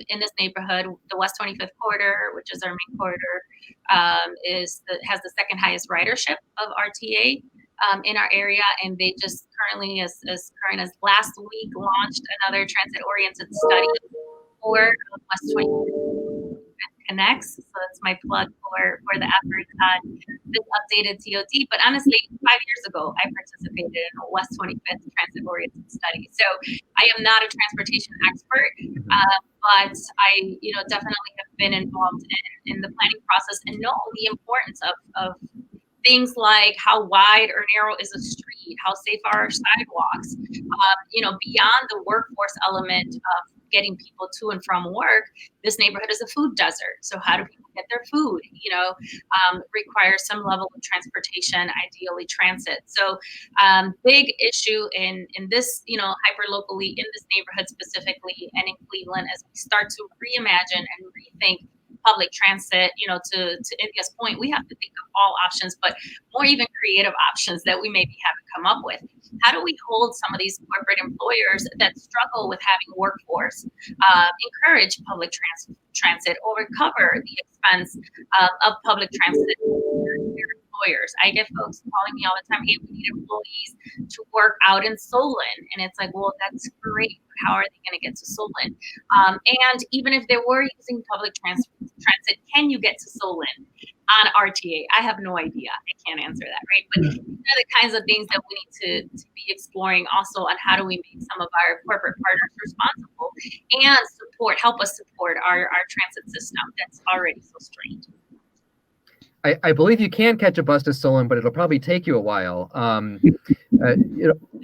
In this neighborhood, the West 25th corridor, which is our main corridor, has the second highest ridership of RTA in our area, and they just currently, as current as last week, launched another transit-oriented study for West 25th Connects. So that's my plug for the efforts on this updated TOD. But honestly, 5 years ago, I participated in a West 25th transit-oriented study. So I am not a transportation expert, but I, definitely have been involved in the planning process and know the importance of things like how wide or narrow is a street, how safe are our sidewalks, beyond the workforce element of getting people to and from work. This neighborhood is a food desert. So how do people get their food? Requires some level of transportation, ideally transit. So big issue in this, hyper locally in this neighborhood specifically and in Cleveland, as we start to reimagine and rethink public transit. To India's point, we have to think of all options, but more even creative options that we maybe haven't come up with. How do we hold some of these corporate employers that struggle with having workforce, encourage public transit, or recover the expense of public transit for their employers? I get folks calling me all the time, hey, we need employees to work out in Solon. And it's like, well, that's great. How are they going to get to Solon? And even if they were using public transit, can you get to Solon on RTA? I have no idea. I can't answer that, right? But these are the kinds of things that we need to be exploring also on how do we make some of our corporate partners responsible and help us support our transit system that's already so strained. I believe you can catch a bus to Solon, but it'll probably take you a while.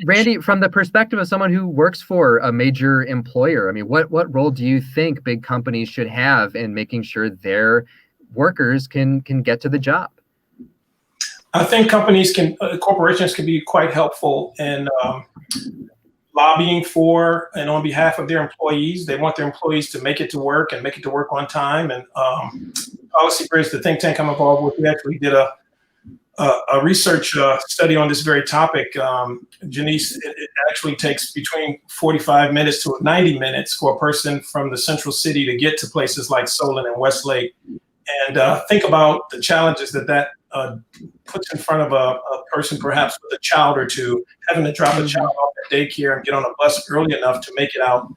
Randy, from the perspective of someone who works for a major employer, I mean, what role do you think big companies should have in making sure their workers can get to the job? I think corporations can be quite helpful in lobbying for and on behalf of their employees. They want their employees to make it to work and make it to work on time. And Policy Bridge, the think tank I'm involved with, we actually did a research study on this very topic. Janice, it actually takes between 45 minutes to 90 minutes for a person from the central city to get to places like Solon and Westlake. And think about the challenges that puts in front of a person, perhaps with a child or two, having to drop a child off at daycare and get on a bus early enough to make it out,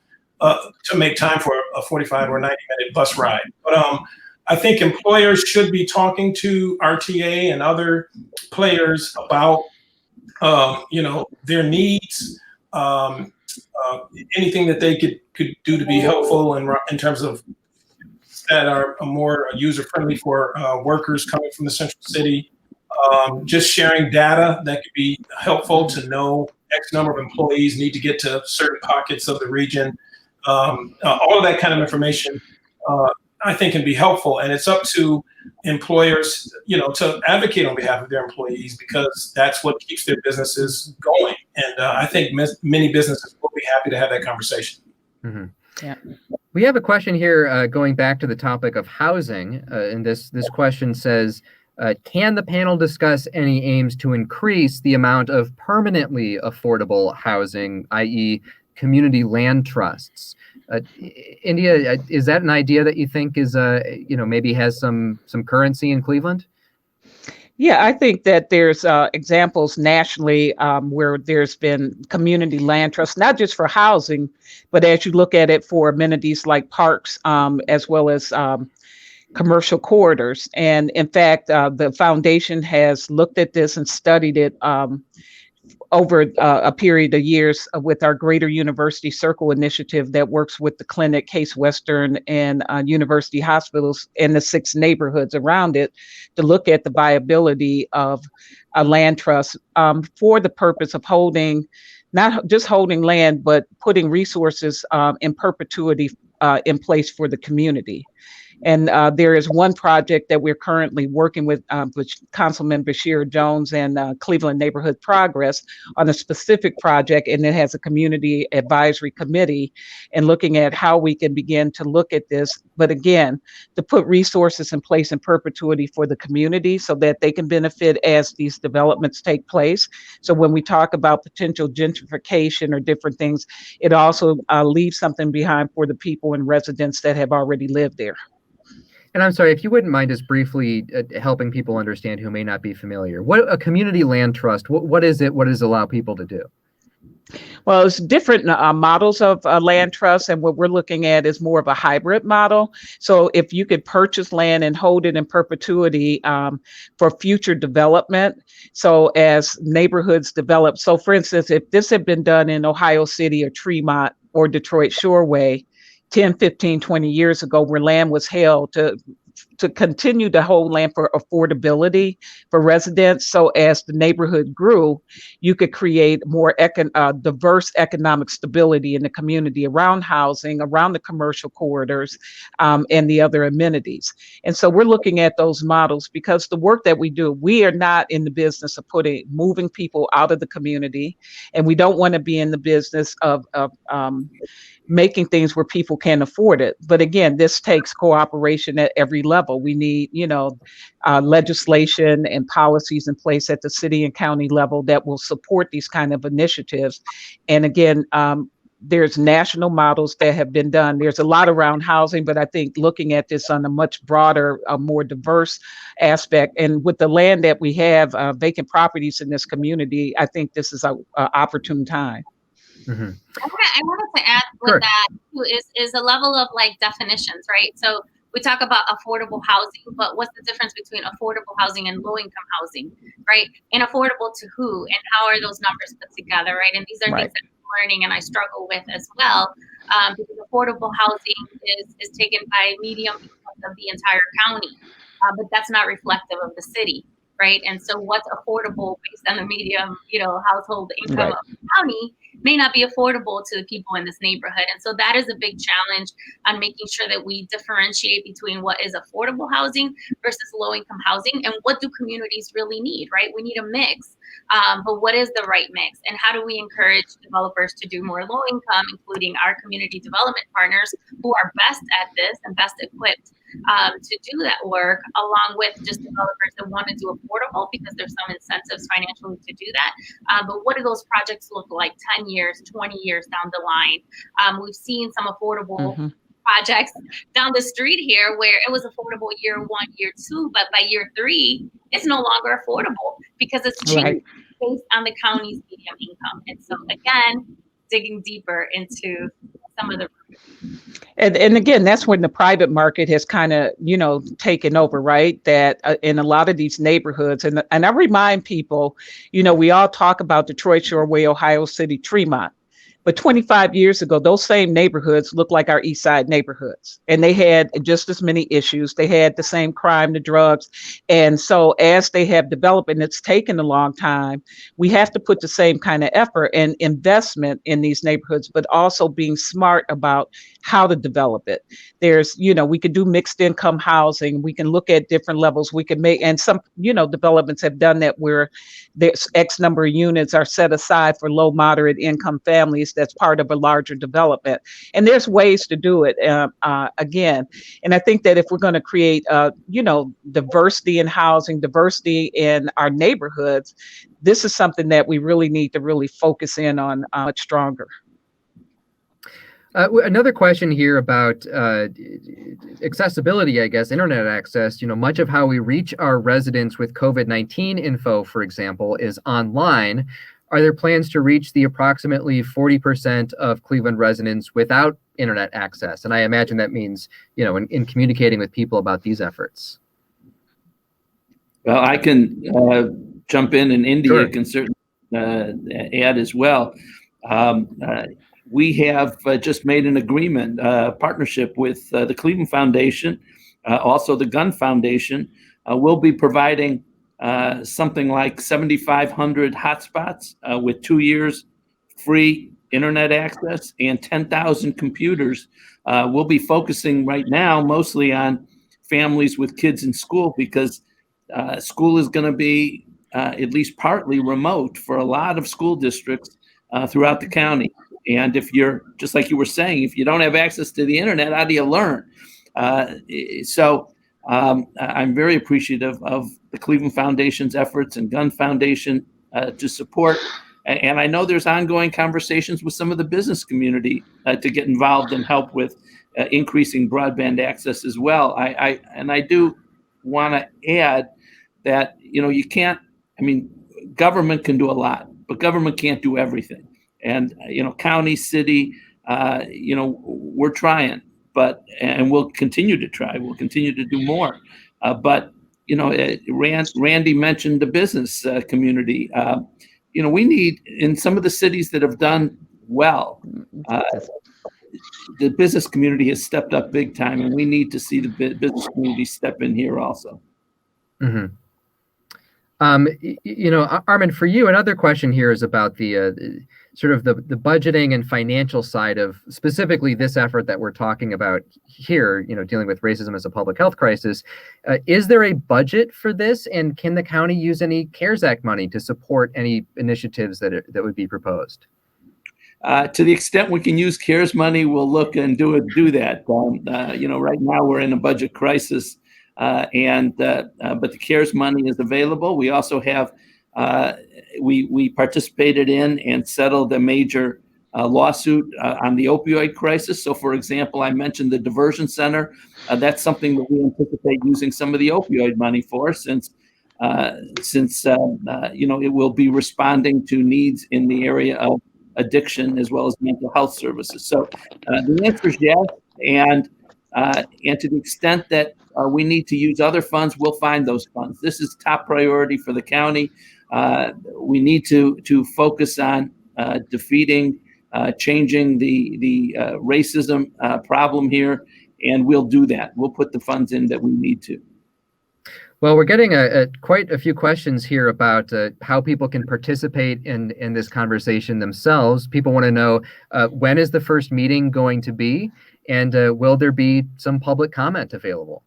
to make time for a 45 or 90-minute bus ride. But I think employers should be talking to RTA and other players about, their needs, anything that they could do to be helpful in terms of that are more user-friendly for workers coming from the central city. Just sharing data that could be helpful to know X number of employees need to get to certain pockets of the region. All of that kind of information, I think, can be helpful, and it's up to employers, to advocate on behalf of their employees, because that's what keeps their businesses going. And I think many businesses will be happy to have that conversation. Mm-hmm. Yeah. We have a question here going back to the topic of housing, and this question says, can the panel discuss any aims to increase the amount of permanently affordable housing, i.e. community land trusts? India, is that an idea that you think is, maybe has some currency in Cleveland? Yeah, I think that there's examples nationally where there's been community land trusts, not just for housing, but as you look at it for amenities like parks, as well as commercial corridors. And in fact, the foundation has looked at this and studied it over a period of years with our Greater University Circle initiative that works with the clinic, Case Western, and university hospitals in the 6 neighborhoods around it to look at the viability of a land trust for the purpose of not just holding land, but putting resources in perpetuity in place for the community. And there is one project that we're currently working with Councilman Bashir Jones and Cleveland Neighborhood Progress on a specific project, and it has a community advisory committee and looking at how we can begin to look at this. But again, to put resources in place in perpetuity for the community so that they can benefit as these developments take place. So when we talk about potential gentrification or different things, it also leaves something behind for the people and residents that have already lived there. And I'm sorry, if you wouldn't mind just briefly helping people understand who may not be familiar. What a community land trust, what is it? What does it allow people to do? Well, it's different models of land trusts, and what we're looking at is more of a hybrid model. So if you could purchase land and hold it in perpetuity for future development, so as neighborhoods develop. So for instance, if this had been done in Ohio City or Tremont or Detroit Shoreway 10, 15, 20 years ago, where land was held to continue to hold land for affordability for residents. So as the neighborhood grew, you could create more diverse economic stability in the community around housing, around the commercial corridors, and the other amenities. And so we're looking at those models because the work that we do, we are not in the business of moving people out of the community, and we don't want to be in the business of making things where people can't afford it. But again, this takes cooperation at every level. We need, legislation and policies in place at the city and county level that will support these kind of initiatives. And again, there's national models that have been done. There's a lot around housing, but I think looking at this on a much broader, more diverse aspect, and with the land that we have, vacant properties in this community, I think this is an opportune time. Mm-hmm. I wanted to add with that too, is a level of definitions, right? So we talk about affordable housing, but what's the difference between affordable housing and low-income housing, right? And affordable to who, and how are those numbers put together, right? And these are things that I'm learning and I struggle with as well, because affordable housing is taken by medium income of the entire county, but that's not reflective of the city, right? And so what's affordable based on the medium, household income of the county may not be affordable to the people in this neighborhood. And so that is a big challenge on making sure that we differentiate between what is affordable housing versus low-income housing, and what do communities really need, right? We need a mix, but what is the right mix? And how do we encourage developers to do more low-income, including our community development partners who are best at this and best equipped to do that work, along with just developers that want to do affordable, because there's some incentives financially to do that. But what do those projects look like 10 years, 20 years down the line? We've seen some affordable projects down the street here where it was affordable year 1, year 2, but by year 3, it's no longer affordable because it's changed based on the county's medium income. And so again, digging deeper into some of the and again, that's when the private market has kind of, taken over, right? That in a lot of these neighborhoods, and I remind people, we all talk about Detroit Shoreway, Ohio City, Tremont, But 25 years ago, those same neighborhoods looked like our East Side neighborhoods, and they had just as many issues. They had the same crime, the drugs. And so as they have developed, and it's taken a long time, we have to put the same kind of effort and investment in these neighborhoods, but also being smart about how to develop it. There's, we could do mixed income housing. We can look at different levels. We can make, and some, developments have done that where there's X number of units are set aside for low, moderate income families. That's part of a larger development. And there's ways to do it again. And I think that if we're going to create, diversity in housing, diversity in our neighborhoods, this is something that we really need to really focus in on much stronger. Another question here about accessibility, I guess, internet access. Much of how we reach our residents with COVID-19 info, for example, is online. Are there plans to reach the approximately 40% of Cleveland residents without internet access? And I imagine that means, in communicating with people about these efforts. Well, I can jump in, and India Sure. can certainly add as well. We have just made an agreement, partnership with the Cleveland Foundation, also the Gun Foundation. We'll be providing something like 7,500 hotspots with 2 years free internet access and 10,000 computers. We'll be focusing right now mostly on families with kids in school, because school is going to be at least partly remote for a lot of school districts throughout the county. And if you're, just like you were saying, if you don't have access to the internet, how do you learn? So I'm very appreciative of the Cleveland Foundation's efforts and Gun Foundation to support. And I know there's ongoing conversations with some of the business community to get involved and help with increasing broadband access as well. I do want to add that, you can't, government can do a lot, but government can't do everything. And, county, city, we're trying, and we'll continue to try. We'll continue to do more. But, Randy mentioned the business community. We need, in some of the cities that have done well, the business community has stepped up big time, and we need to see the business community step in here also. Mm-hmm. Armond, for you, another question here is about the sort of the budgeting and financial side of specifically this effort that we're talking about here, dealing with racism as a public health crisis. Is there a budget for this, and can the county use any CARES Act money to support any initiatives that would be proposed? To the extent we can use CARES money, we'll look and do that. Right now we're in a budget crisis. But the CARES money is available. We also have, we participated in and settled a major lawsuit on the opioid crisis. So, for example, I mentioned the diversion center. That's something that we anticipate using some of the opioid money for, since it will be responding to needs in the area of addiction as well as mental health services. So the answer is yes, and to the extent that we need to use other funds, we'll find those funds. This is top priority for the county. We need to focus on defeating, changing the racism problem here, and we'll do that. We'll put the funds in that we need to. Well, we're getting quite a few questions here about how people can participate in this conversation themselves. People want to know when is the first meeting going to be, and will there be some public comment available?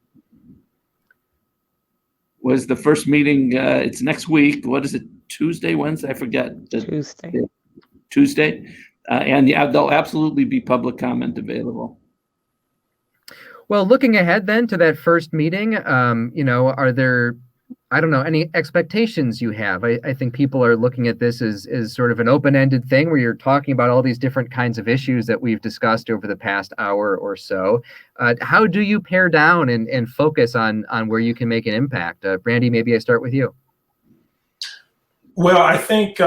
Was the first meeting, it's next week. What is it, Tuesday, Wednesday? I forget. Tuesday. And yeah, there'll absolutely be public comment available. Well, looking ahead then to that first meeting, are there, any expectations you have? I think people are looking at this as sort of an open-ended thing where you're talking about all these different kinds of issues that we've discussed over the past hour or so. How do you pare down and focus on where you can make an impact? Brandy, maybe I start with you. Well, I think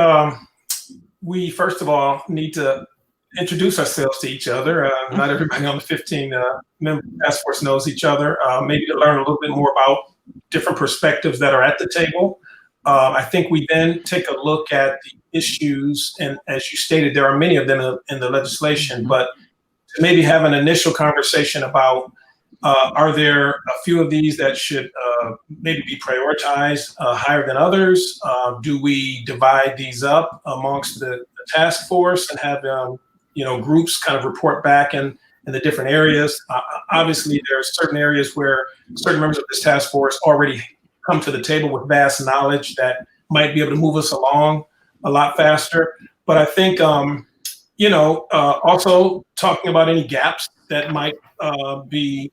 we, first of all, need to introduce ourselves to each other. Not everybody on the 15-member task force knows each other. Maybe to learn a little bit more about different perspectives that are at the table. I think we then take a look at the issues, and as you stated, there are many of them in the legislation, but to maybe have an initial conversation about are there a few of these that should maybe be prioritized higher than others? Do we divide these up amongst the task force and have groups kind of report back in the different areas? Obviously, there are certain areas where certain members of this task force already come to the table with vast knowledge that might be able to move us along a lot faster. But I think, also talking about any gaps that might be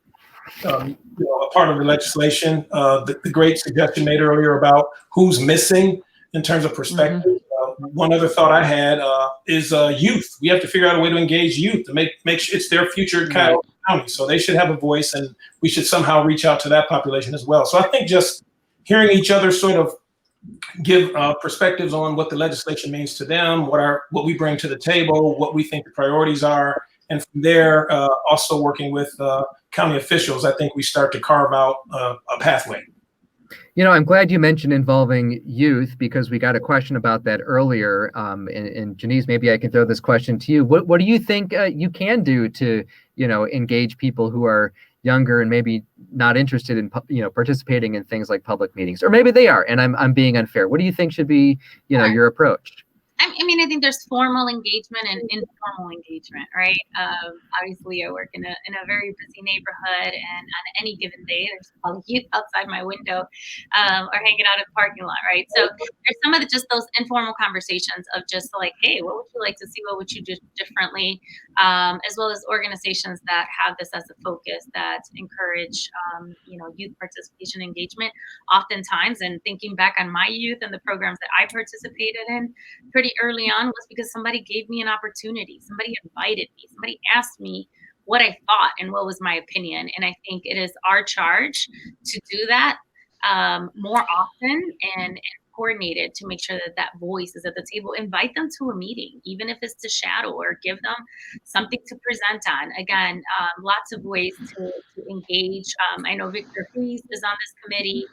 a part of the legislation. The great suggestion made earlier about who's missing in terms of perspective. One other thought I had is youth. We have to figure out a way to engage youth to make sure it's their future Cuyahoga County. So they should have a voice, and we should somehow reach out to that population as well. So I think just hearing each other sort of give perspectives on what the legislation means to them, what we bring to the table, what we think the priorities are, and from there, also working with county officials, I think we start to carve out a pathway. I'm glad you mentioned involving youth, because we got a question about that earlier. And Janice, maybe I can throw this question to you. What do you think you can do to, engage people who are younger and maybe not interested in, participating in things like public meetings, or maybe they are, and I'm being unfair. What do you think should be, your approach? I think there's formal engagement and informal engagement, right? Obviously, I work in a very busy neighborhood, and on any given day, there's probably youth outside my window or hanging out in the parking lot, right? So there's some of just those informal conversations of just like, hey, what would you like to see? What would you do differently? As well as organizations that have this as a focus that encourage, youth participation engagement. Oftentimes, and thinking back on my youth and the programs that I participated in, pretty early on was because somebody gave me an opportunity. Somebody invited me. Somebody asked me what I thought and what was my opinion. And I think it is our charge to do that more often and coordinated to make sure that voice is at the table. Invite them to a meeting, even if it's to shadow or give them something to present on. Again, lots of ways to engage. I know Victor Fries is on this committee,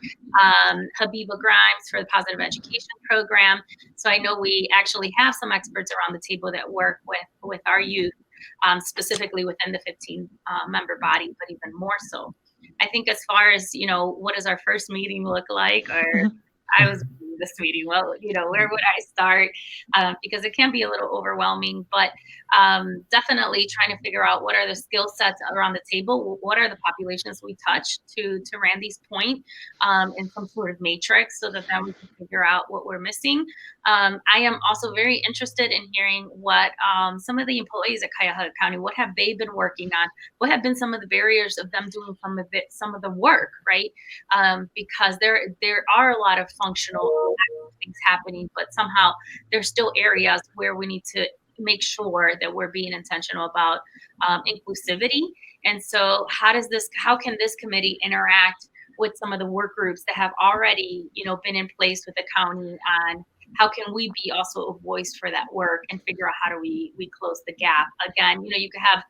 Habiba Grimes for the Positive Education Program. So I know we actually have some experts around the table that work with our youth, specifically within the 15 member body, but even more so. I think as far as, what does our first meeting look like, or I was this meeting, well, where would I start? Because it can be a little overwhelming, but definitely trying to figure out what are the skill sets around the table, what are the populations we touch, to Randy's point, in some sort of matrix, so that then we can figure out what we're missing. I am also very interested in hearing what some of the employees at Cuyahoga County, what have they been working on? What have been some of the barriers of them doing some of the work, right? Because there are a lot of functional things happening, but somehow there's still areas where we need to make sure that we're being intentional about inclusivity. And so how can this committee interact with some of the work groups that have already, been in place with the county on how can we be also a voice for that work and figure out how do we close the gap? Again, you can have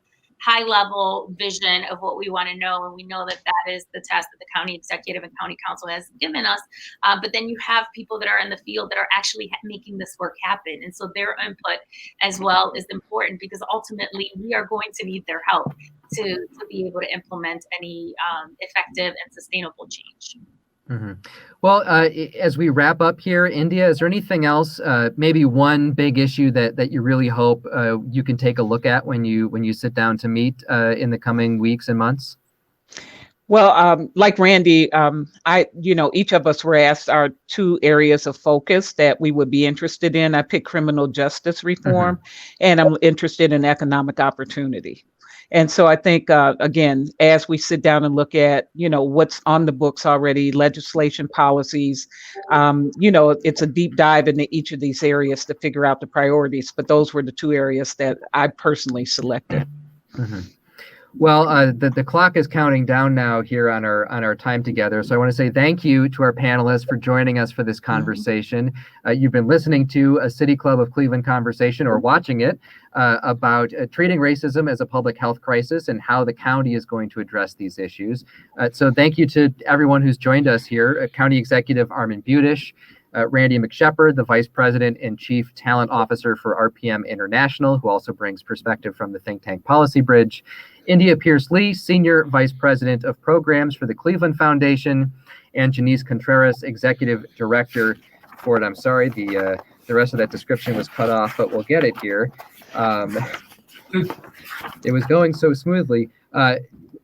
high level vision of what we want to know, and we know that is the task that the County Executive and County Council has given us. But then you have people that are in the field that are actually making this work happen, and so their input as well is important, because ultimately we are going to need their help to be able to implement any effective and sustainable change. Mm-hmm. Well, as we wrap up here, India, is there anything else, maybe one big issue that you really hope you can take a look at when you sit down to meet in the coming weeks and months? Well, like Randy, each of us were asked our 2 areas of focus that we would be interested in. I picked criminal justice reform, and I'm interested in economic opportunity. And so I think, again, as we sit down and look at, what's on the books already, legislation, policies, it's a deep dive into each of these areas to figure out the priorities. But those were the 2 areas that I personally selected. Mm-hmm. Well, the clock is counting down now here on our time together. So I want to say thank you to our panelists for joining us for this conversation. You've been listening to a City Club of Cleveland conversation, or watching it, about treating racism as a public health crisis and how the county is going to address these issues. So thank you to everyone who's joined us here. County Executive Armond Budish, Randy McShepard, the Vice President and Chief Talent Officer for RPM International, who also brings perspective from the think tank Policy Bridge. India Pierce-Lee, Senior Vice President of Programs for the Cleveland Foundation, and Janice Contreras, Executive Director for it. I'm sorry, the rest of that description was cut off, but we'll get it here. It was going so smoothly.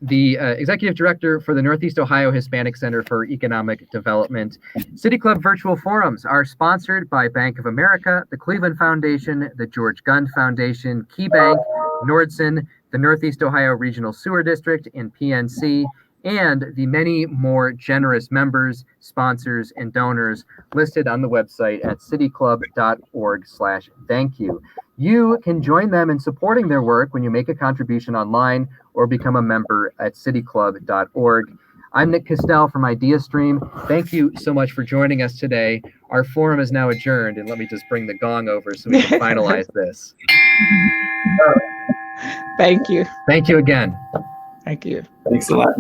The Executive Director for the Northeast Ohio Hispanic Center for Economic Development. City Club virtual forums are sponsored by Bank of America, the Cleveland Foundation, the George Gund Foundation, KeyBank, Nordson, the Northeast Ohio Regional Sewer District, and PNC, and the many more generous members, sponsors, and donors listed on the website at cityclub.org/thank you. You can join them in supporting their work when you make a contribution online or become a member at cityclub.org. I'm Nick Castell from IdeaStream. Thank you so much for joining us today. Our forum is now adjourned, and let me just bring the gong over so we can finalize this. Thank you. Thank you again. Thank you. Thanks a lot.